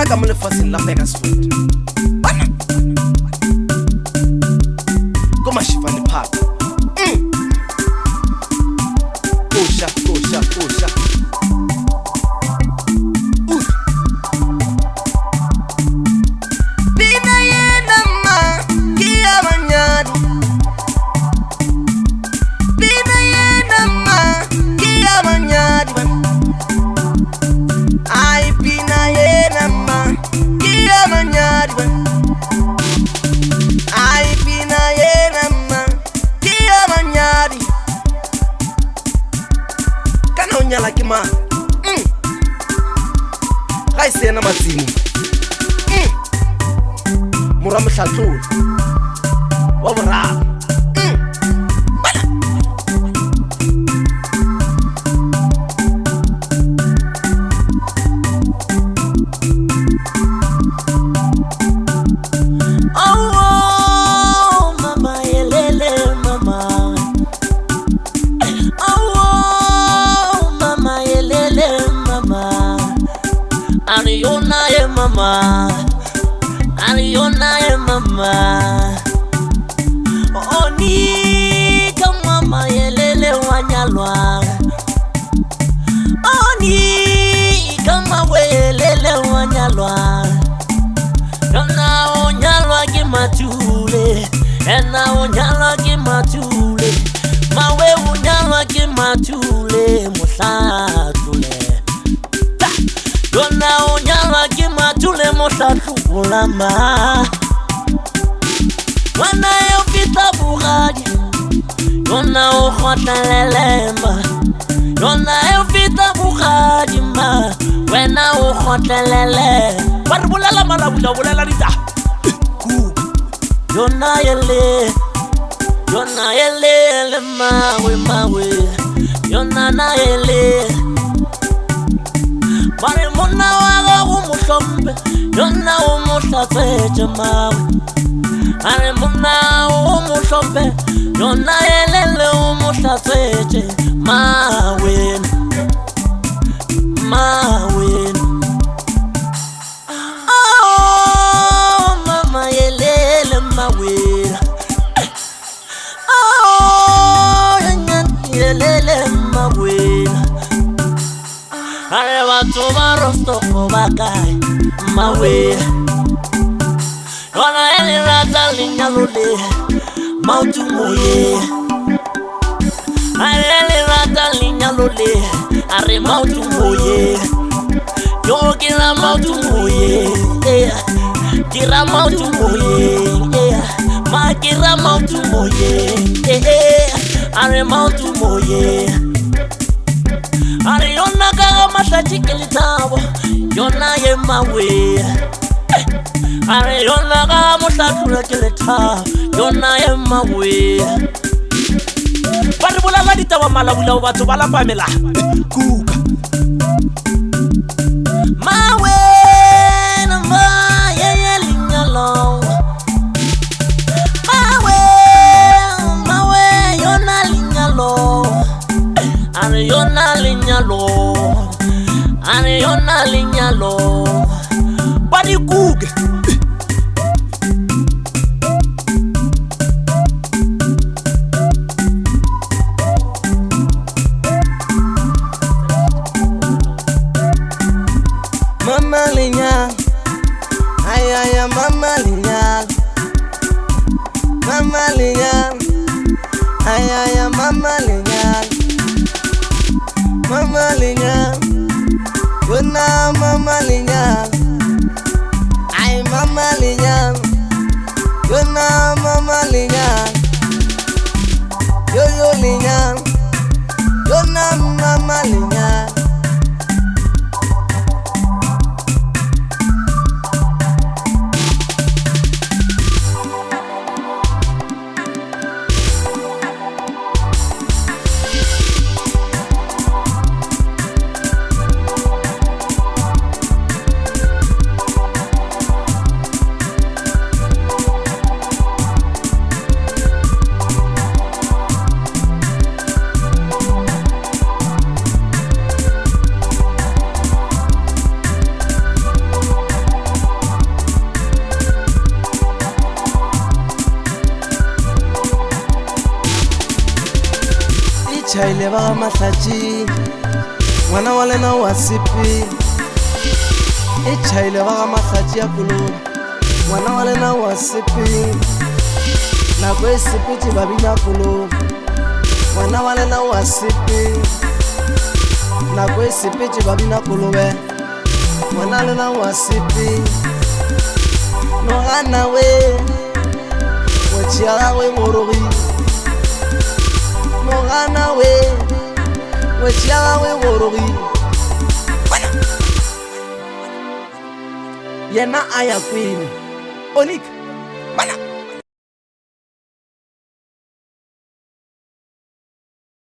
bona ka mo lefatsheng la Bakersfield bona ko Mashivani Park kosha Bina yena ma kia manyadi Bina yena ma kia manyadi Ai bina yena ma kia manyadi Ai bina yena ma kia manyadi Kana unyala ke ma Ga isena matsimo Mora mohlatlolo wa boraro Mama Oni kama mama yelele wanyalwa Oni kama welele wanyalwa Yona onyalwa kimatule Ena onyalwa kimatule Mawe onyalwa kimatule Musatule Yona onyalwa kimatule Musatule ma Wana yo pita bugadi Yona o khotlelelemba Yona yo pita bugadi ma Wena o khotlelele Barbulela malabula bulela rita Yona yele mawe Yona na yele Bare mona waga umuhlombe Yona umuhlatseje mawe Are muna umuhlombe Yona yelele umuhlatseje mawe Oh mama yelele mawe Oh yelele mawe Are watu barostoko bakai mawe Yona ele rata linyalole Mautu moye Ele rata linyalole Are mautu moye Yo kira mautu moye Kira mautu moye Ma kira mautu moye Are mautu moye Are yona kaga masachi kelitabo Yona ye mawe Are yona ka musatula keleta Yona ye mawe Bari bulala ditaba malabula batho ba la pamela kuka Mawe na ma ye linyalo Mawe yona linyalo Are yona linyalo Bari kuka Mama linya Ayaya mama linya Mama linya Ayaya mama linya Mama linya Yona mama linya Ay mama linya Yona mama linya Yo linya Yona mama linya chaile ba mahlatsi ngwana wa lena wa sepe e chaile ba mahlatsi ya kulo ngwana wa lena wa sepe nako e sepetse babina kulo ngwana wa lena wa sepe nako e sepetse babina kolobe ngwana lena wa sepe nogana we wetšea gagwe morogi nogana we wetšea gagwe morogi yena a ya kwene onika